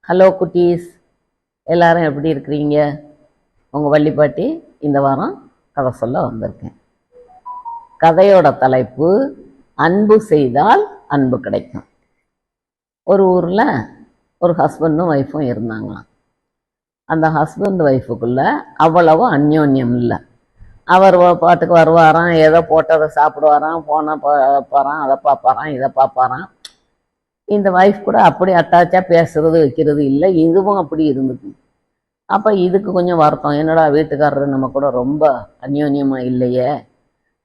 Hello குட்டீஸ், எல்லாரும் எப்படி இருக்கிறீங்க? உங்கள் வள்ளிப்பாட்டி இந்த வாரம் கதை சொல்ல வந்திருக்கேன். கதையோட தலைப்பு அன்பு செய்தால் அன்பு கிடைக்கும். ஒரு ஊரில் ஒரு ஹஸ்பண்டும் ஒய்ஃபும் இருந்தாங்களாம். அந்த ஹஸ்பண்ட் ஒய்ஃபுக்குள்ள அவ்வளவு அந்யோன்யம் இல்லை. அவர் பாட்டுக்கு வருவாராம், ஏதோ போட்டதை சாப்பிடுவாராம், போனால் பார்ப்பாராம், அதை பார்ப்பாராம், இதை பார்ப்பாராம். இந்த ஒய்ஃப் கூட அப்படி அட்டாச்சாக பேசுறது வைக்கிறது இல்லை. இதுவும் அப்படி இருந்துச்சு. அப்போ இதுக்கு கொஞ்சம் வருத்தம், என்னடா வீட்டுக்காரர் நம்ம கூட ரொம்ப அந்யோன்யமாக இல்லையே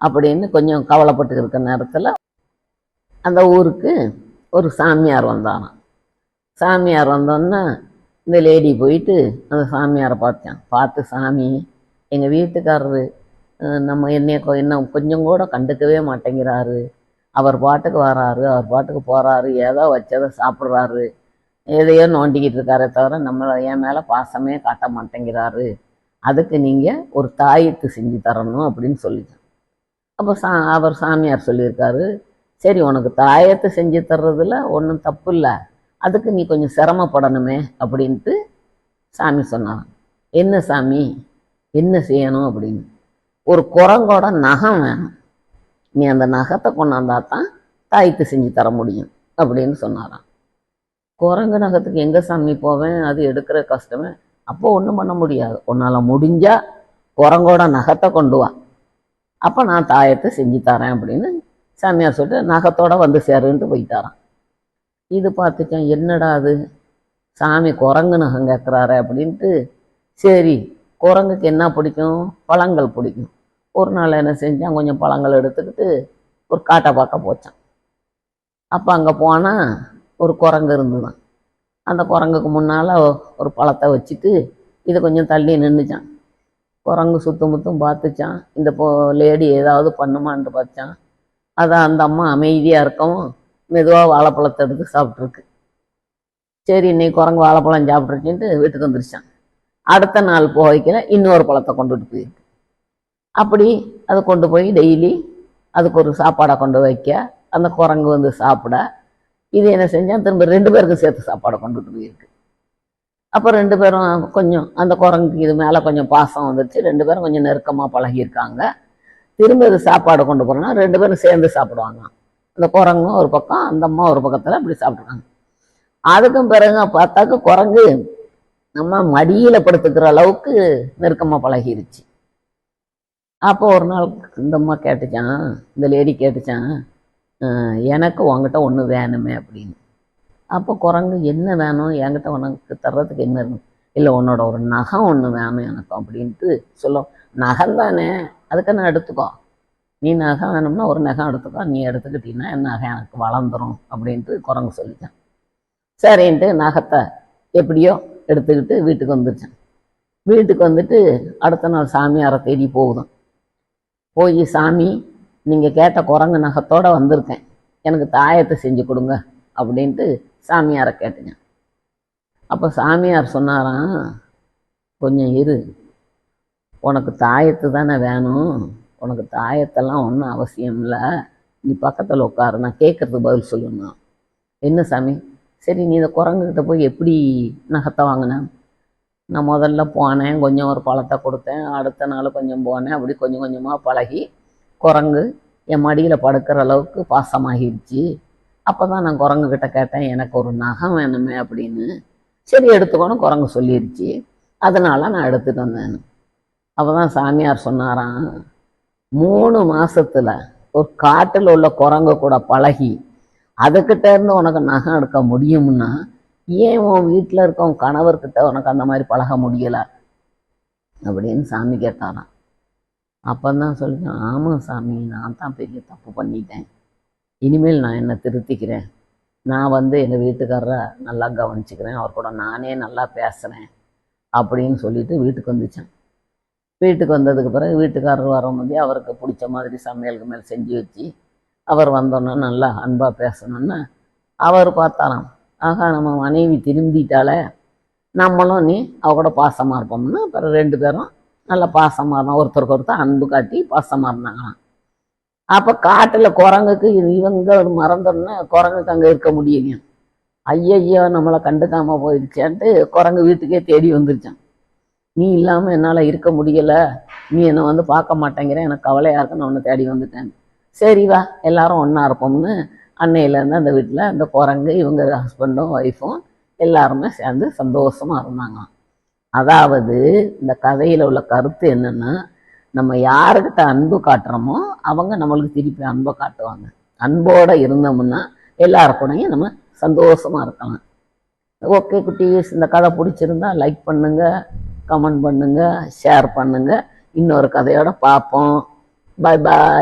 அப்படின்னு கொஞ்சம் கவலைப்பட்டு இருக்கிற நேரத்தில் அந்த ஊருக்கு ஒரு சாமியார் வந்தாராம். சாமியார் வந்தோன்னா இந்த லேடி போயிட்டு அந்த சாமியாரை பார்த்து, சாமி, எங்கள் வீட்டுக்காரரு நம்ம என்ன கொஞ்சம் கூட கண்டுக்கவே மாட்டேங்கிறாரு. அவர் பாட்டுக்கு வராரு, அவர் பாட்டுக்கு போகிறாரு, ஏதோ வச்சதை சாப்பிட்றாரு, எதையோ நோண்டிக்கிட்டு இருக்காரே தவிர நம்மளை என் மேலே பாசமே காட்ட மாட்டேங்கிறாரு. அதுக்கு நீங்கள் ஒரு தாயத்து செஞ்சு தரணும் அப்படின்னு சொல்லிட்டேன். அப்போ அவர் சாமியார் சொல்லியிருக்காரு, சரி உனக்கு தாயத்தை செஞ்சு தர்றதுல ஒன்றும் தப்பு இல்லை, அதுக்கு நீ கொஞ்சம் சிரமப்படணுமே அப்படின்ட்டு சாமி சொன்னான். என்ன சாமி, என்ன செய்யணும் அப்படின்னு? ஒரு குரங்கோட நகம் வேணும், நீ அந்த நகத்தை கொண்டாந்தா தான் தாயத்து செஞ்சு தர முடியும் அப்படின்னு சொன்னாராம். குரங்கு நகத்துக்கு எங்கே சாமி போவேன், அது எடுக்கிற கஷ்டமே. அப்போ ஒன்றும் பண்ண முடியாது, உன்னால் முடிஞ்சா குரங்கோட நகத்தை கொண்டு வா, அப்போ நான் தாயத்தை செஞ்சு தரேன் அப்படின்னு சாமியார் சொல்லிட்டு நகத்தோட வந்து சேருன்ட்டு போயிட்டாரான். இது பார்த்துட்டேன், என்னடா அது சாமி குரங்கு நகம் கேட்குறாரு அப்படின்ட்டு, சரி குரங்குக்கு என்ன பிடிக்கும், பழங்கள் பிடிக்கும். ஒரு நாள் என்ன செஞ்சான், கொஞ்சம் பழங்கள் எடுத்துக்கிட்டு ஒரு காட்டை பார்க்க போச்சான். அப்போ அங்கே போனால் ஒரு குரங்கு இருந்துதான். அந்த குரங்குக்கு முன்னால் ஒரு பழத்தை வச்சுட்டு இதை கொஞ்சம் தள்ளி நின்றுச்சான். குரங்கு சுற்றும் முத்தும் பார்த்துச்சான், இந்த லேடி ஏதாவது பண்ணுமான்ட்டு பார்த்தான். அதான் அந்த அம்மா அமைதியாக இருக்கவும் மெதுவாக வாழைப்பழத்தை எடுத்து சாப்பிட்ருக்கு. சரி இன்னைக்கு குரங்கு வாழைப்பழம் சாப்பிட்ருச்சுன்ட்டு வீட்டுக்கு வந்துருச்சான். அடுத்த நாள் போய்க்கல இன்னொரு பழத்தை கொண்டுட்டு போயிருக்கு. அப்படி அதை கொண்டு போய் டெய்லி அதுக்கு ஒரு சாப்பாடை கொண்டு வைக்க, அந்த குரங்கு வந்து சாப்பிட, இது என்ன செஞ்சால் திரும்ப 2 பேருக்கும் சேர்த்து சாப்பாடை கொண்டுட்டு போயிருக்கு. அப்போ 2 பேரும் கொஞ்சம் அந்த குரங்குக்கு இது மேலே கொஞ்சம் பாசம் வந்துடுச்சு. 2 பேரும் கொஞ்சம் நெருக்கமாக பழகியிருக்காங்க. திரும்ப இது சாப்பாடு கொண்டு போகிறோன்னா 2 பேரும் சேர்ந்து சாப்பிடுவாங்க. அந்த குரங்கும் ஒரு பக்கம், அந்த அம்மா ஒரு பக்கத்தில் அப்படி சாப்பிட்ருக்காங்க. அதுக்கும் பிறகு பார்த்தாக்க குரங்கு நம்ம மடியில் படுத்துக்கிற அளவுக்கு நெருக்கமாக பழகிருச்சு. அப்போ ஒரு நாள் இந்த அம்மா கேட்டுச்சான், இந்த லேடி கேட்டுச்சான், எனக்கு உங்ககிட்ட ஒன்று வேணுமே அப்படின்னு. அப்போ குரங்கு, என்ன வேணும் என்கிட்ட, உனக்கு தர்றதுக்கு என்ன இருக்கும்? இல்லை உன்னோட ஒரு நகம் ஒன்று வேணும் எனக்கு அப்படின்ட்டு சொல்லும். நகம் தானே, அதுக்கு நான் எடுத்துக்கோ, நீ நகம் வேணும்னா ஒரு நகம் எடுத்துக்கோ, நீ எடுத்துக்கிட்டீங்கன்னா என் நகம் எனக்கு வளர்ந்துடும் அப்படின்ட்டு குரங்கு சொல்லித்தான். சரின்ட்டு நகத்தை எப்படியோ எடுத்துக்கிட்டு வீட்டுக்கு வந்துருச்சேன். வீட்டுக்கு வந்துட்டு அடுத்த நாள் சாமியாரை தேடி போகுதான். போய், சாமி, நீங்கள் கேட்ட குரங்கு நகத்தோடு வந்திருக்கேன், எனக்கு தாயத்தை செஞ்சு கொடுங்க அப்படின்ட்டு சாமியாரை கேட்டுங்க. அப்போ சாமியார் சொன்னாராம், கொஞ்சம் இரு, உனக்கு தாயத்து தானே வேணும், உனக்கு தாயத்தெல்லாம் ஒன்றும் அவசியம் இல்லை, நீ பக்கத்தில் உட்காரு, நான் கேட்குறதுக்கு பதில் சொல்லணும். என்ன சாமி? சரி நீ இந்த குரங்குக்கிட்ட போய் எப்படி நகத்தை வாங்கினேன்? நான் முதல்ல போனேன், கொஞ்சம் ஒரு பழத்தை கொடுத்தேன், அடுத்த நாள் கொஞ்சம் போனேன், அப்படி கொஞ்சம் கொஞ்சமாக பழகி குரங்கு என் மடியில் படுக்கிற அளவுக்கு பாசமாகிடுச்சு. அப்போ தான் நான் குரங்குக்கிட்ட கேட்டேன், எனக்கு ஒரு நகம் வேணுமே அப்படின்னு. சரி எடுத்துக்கோன்னு குரங்கு சொல்லிடுச்சு, அதனால நான் எடுத்துகிட்டு வந்தேன். அப்போ தான் சாமியார் சொன்னாராம், 3 மாதத்தில் ஒரு காட்டில் உள்ள குரங்கு கூட பழகி அதுக்கிட்ட இருந்து உனக்கு நகம் எடுக்க முடியும்னா ஏன் உன் வீட்டில் இருக்க உன் கணவர்கிட்ட உனக்கு அந்த மாதிரி பழக முடியலை அப்படின்னு சாமி கேட்டாராம். அப்போ தான் சொல்லிட்டேன், ஆமாம் சாமி, நான் தான் பெரிய தப்பு பண்ணிட்டேன், இனிமேல் நான் என்னை திருத்திக்கிறேன், நான் எங்கள் வீட்டுக்காரரை நல்லா கவனிச்சுக்கிறேன், அவர் கூட நானே நல்லா பேசுகிறேன் அப்படின்னு சொல்லிட்டு வீட்டுக்கு வந்துச்சேன். வீட்டுக்கு வந்ததுக்கு பிறகு வீட்டுக்காரர் வரும்போதே அவருக்கு பிடிச்ச மாதிரி சமையலுக்கு மேலே செஞ்சு வச்சு, அவர் வந்தோன்னா நல்லா அன்பாக பேசணுன்னு அவர் பார்த்தாராம். ஆகா, நம்ம மனைவி திரும்பிட்டாலே நம்மளும் நீ அவ கூட பாசமாக இருப்போம்னா அப்புறம் 2 பேரும் நல்லா பாசமாக இருந்தான், ஒருத்தருக்கு ஒருத்தர் அன்பு காட்டி பாசமாக இருந்தாங்களாம். அப்போ காட்டில் குரங்குக்கு இவங்க மறந்தோன்னா குரங்குக்கு அங்கே இருக்க முடியுங்க. ஐயையோ நம்மளை கண்டுக்காம போயிடுச்சேன்ட்டு குரங்கு வீட்டுக்கே தேடி வந்துருச்சான். நீ இல்லாமல் என்னால் இருக்க முடியலை, நீ என்னை வந்து பார்க்க மாட்டேங்கிற, எனக்கு கவலையாக இருக்குன்னு ஒன்று தேடி வந்துட்டேன். சரி வா எல்லாரும் ஒன்றா இருப்போம்னு அன்னையிலேருந்து அந்த வீட்டில் அந்த குரங்கு இவங்க ஹஸ்பண்டும் ஒய்ஃபும் எல்லாருமே சேர்ந்து சந்தோஷமாக இருந்தாங்க. அதாவது இந்த கதையில் உள்ள கருத்து என்னென்னா, நம்ம யாருக்கிட்ட அன்பு காட்டுறோமோ அவங்க நம்மளுக்கு திருப்பி அன்பை காட்டுவாங்க. அன்போடு இருந்தோம்னா எல்லாருக்கூடையும் நம்ம சந்தோஷமாக இருக்கலாம். ஓகே குட்டீஸ், இந்த கதை பிடிச்சிருந்தா லைக் பண்ணுங்கள், கமெண்ட் பண்ணுங்கள், ஷேர் பண்ணுங்கள். இன்னொரு கதையோட பார்ப்போம். பாய் பாய்.